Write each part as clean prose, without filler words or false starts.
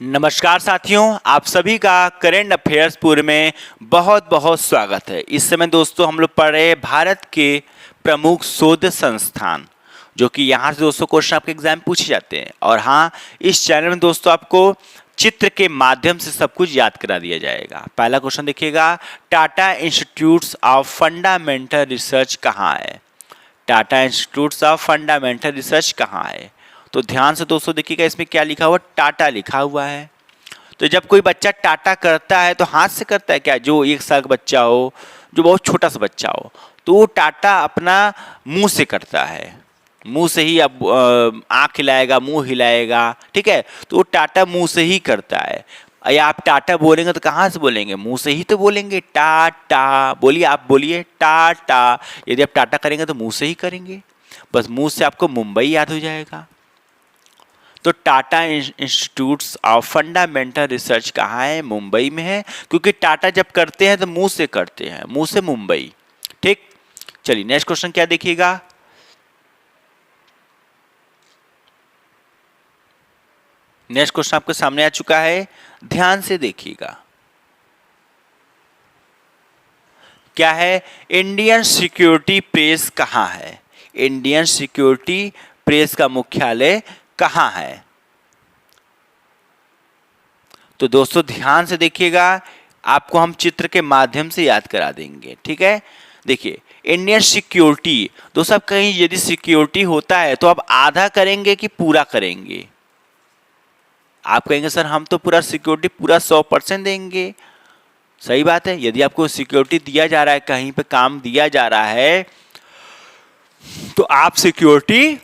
नमस्कार साथियों, आप सभी का करेंट अफेयर्स पूरे में बहुत बहुत स्वागत है। इस समय दोस्तों हम लोग पढ़ रहे हैं भारत के प्रमुख शोध संस्थान, जो कि यहाँ से दोस्तों क्वेश्चन आपके एग्जाम पूछे जाते हैं। और हाँ, इस चैनल में दोस्तों आपको चित्र के माध्यम से सब कुछ याद करा दिया जाएगा। पहला क्वेश्चन देखिएगा, Tata institutes of fundamental research कहाँ है? Tata institutes of fundamental research कहाँ है? तो ध्यान से दोस्तों देखिएगा, इसमें क्या लिखा हुआ? टाटा लिखा हुआ है। तो जब कोई बच्चा टाटा करता है तो हाथ से करता है क्या? जो 1 साल का बच्चा हो, जो बहुत छोटा सा बच्चा हो, तो वो टाटा अपना मुंह से करता है। मुंह से ही अब आँख हिलाएगा, मुंह हिलाएगा, ठीक है? तो वो टाटा मुंह से ही करता है। या आप टाटा बोलेंगे तो कहाँ से बोलेंगे? मुंह से ही तो बोलेंगे। टाटा बोलिए, आप बोलिए टाटा। यदि आप टाटा करेंगे तो मुंह से ही करेंगे, बस मुंह से आपको मुंबई याद हो जाएगा। तो Tata institutes of fundamental research कहाँ है? मुंबई में है, क्योंकि टाटा जब करते हैं तो मुंह से करते हैं, मुंह से मुंबई। ठीक, चलिए नेक्स्ट क्वेश्चन क्या देखिएगा। नेक्स्ट क्वेश्चन आपके सामने आ चुका है, ध्यान से देखिएगा। क्या है? इंडियन सिक्योरिटी प्रेस कहाँ है? इंडियन सिक्योरिटी प्रेस का मुख्यालय कहाँ है? तो दोस्तों ध्यान से देखिएगा, आपको हम चित्र के माध्यम से याद करा देंगे। ठीक है, देखिए इंडियन सिक्योरिटी, दोस्तों आप कहीं यदि सिक्योरिटी होता है तो आप आधा करेंगे कि पूरा करेंगे? आप कहेंगे सर हम तो पूरा सिक्योरिटी पूरा 100% देंगे। सही बात है, यदि आपको सिक्योरिटी दिया जा रहा है, कहीं पे काम दिया जा रहा है, तो आप सिक्योरिटी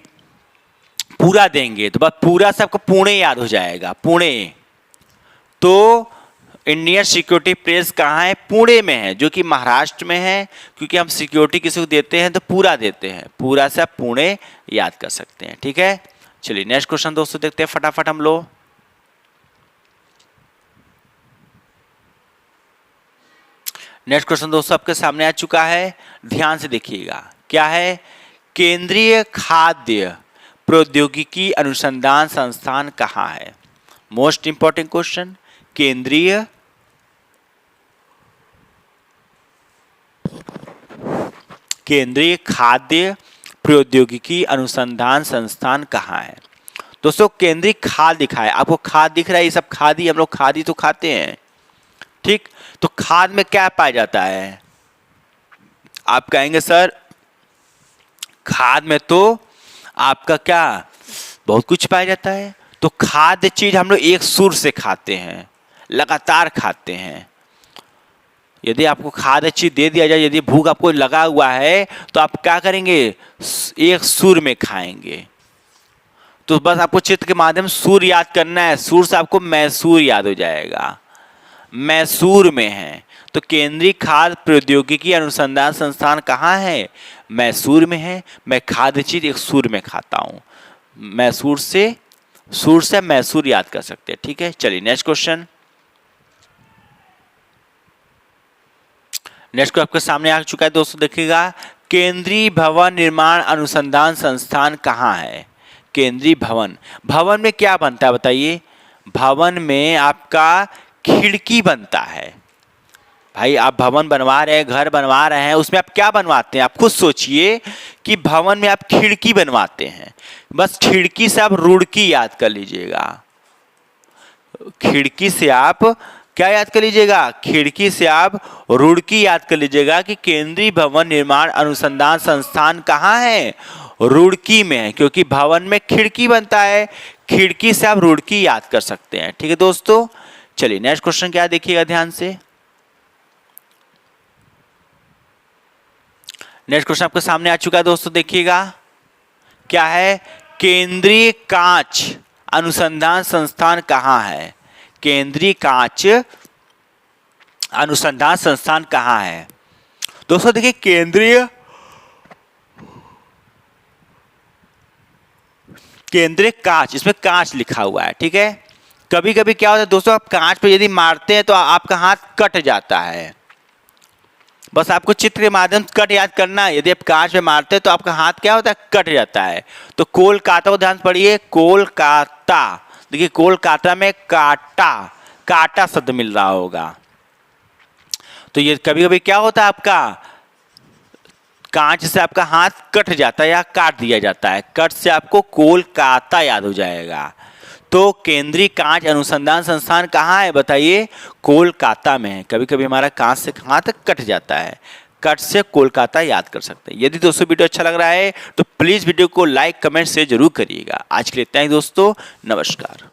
पूरा देंगे। तो बस पूरा से आपको पुणे याद हो जाएगा, पुणे। तो इंडियन सिक्योरिटी प्रेस कहाँ है? पुणे में है, जो कि महाराष्ट्र में है। क्योंकि हम सिक्योरिटी किसी को देते हैं तो पूरा देते हैं, पूरा से आप पुणे याद कर सकते हैं। ठीक है, चलिए नेक्स्ट क्वेश्चन दोस्तों देखते हैं फटाफट हम लोग। नेक्स्ट क्वेश्चन दोस्तों आपके सामने आ चुका है, ध्यान से देखिएगा। क्या है? केंद्रीय खाद्य प्रौद्योगिकी अनुसंधान संस्थान कहाँ है? मोस्ट इंपॉर्टेंट क्वेश्चन, केंद्रीय खाद्य प्रौद्योगिकी अनुसंधान संस्थान कहाँ है? दोस्तों केंद्रीय खाद दिखा है, आपको खाद दिख रहा है, ये सब खादी, हम लोग खादी तो खाते हैं। ठीक, तो खाद में क्या पाया जाता है? आप कहेंगे सर खाद में तो आपका क्या बहुत कुछ पाया जाता है। तो खाद्य चीज हम लोग एक सुर से खाते हैं, लगातार खाते हैं। यदि आपको खाद्य चीज दे दिया जाए, यदि भूख आपको लगा हुआ है, तो आप क्या करेंगे? एक सुर में खाएंगे। तो बस आपको चित्र के माध्यम से सुर याद करना है, सुर से आपको मैसूर याद हो जाएगा। मैसूर में है। तो केंद्रीय खाद्य प्रौद्योगिकी अनुसंधान संस्थान कहाँ है? मैसूर में है। मैं खाद्य चीज एक सुर में खाता हूँ, मैसूर से, सुर से मैसूर याद कर सकते हैं। ठीक है, चलिए नेक्स्ट क्वेश्चन। नेक्स्ट को आपके सामने आ चुका है दोस्तों, देखिएगा। केंद्रीय भवन निर्माण अनुसंधान संस्थान कहाँ है? केंद्रीय भवन, भवन में क्या बनता है बताइए? भवन में आपका खिड़की बनता है। भाई आप भवन बनवा रहे हैं, घर बनवा रहे हैं, उसमें आप क्या बनवाते हैं? आप खुद सोचिए कि भवन में आप खिड़की बनवाते हैं। बस खिड़की से आप रुड़की याद कर लीजिएगा। खिड़की से आप क्या याद कर लीजिएगा? खिड़की से आप रुड़की याद कर लीजिएगा कि केंद्रीय भवन निर्माण अनुसंधान संस्थान कहाँ है? रुड़की में है, क्योंकि भवन में खिड़की बनता है। खिड़की से आप रुड़की याद कर सकते हैं। ठीक है दोस्तों, चलिए नेक्स्ट क्वेश्चन क्या देखिएगा ध्यान से। नेक्स्ट क्वेश्चन आपके सामने आ चुका है दोस्तों, देखिएगा। क्या है? केंद्रीय कांच अनुसंधान संस्थान कहाँ है? केंद्रीय कांच अनुसंधान संस्थान कहाँ है? दोस्तों देखिए, केंद्रीय कांच, इसमें कांच लिखा हुआ है। ठीक है, कभी कभी क्या होता है दोस्तों, आप कांच पे यदि मारते हैं तो आपका हाथ कट जाता है। बस आपको चित्र के माध्यम से कट याद करना है। यदि आप कांच पे मारते हैं तो आपका हाथ क्या होता है? कट जाता है। तो कोलकाता को ध्यान से पढ़िए, कोलकाता। देखिए कोलकाता में काटा, काटा शब्द मिल रहा होगा। तो ये कभी कभी क्या होता है, आपका कांच से आपका हाथ कट जाता है या काट दिया जाता है, कट से आपको कोलकाता याद हो जाएगा। तो केंद्रीय कांच अनुसंधान संस्थान कहाँ है बताइए, कोलकाता में है। कभी कभी हमारा कांच से हाथ कट जाता है, कट से कोलकाता याद कर सकते हैं। यदि दोस्तों वीडियो अच्छा लग रहा है तो प्लीज़ वीडियो को लाइक कमेंट से जरूर करिएगा। आज के लिए इतना ही दोस्तों, नमस्कार।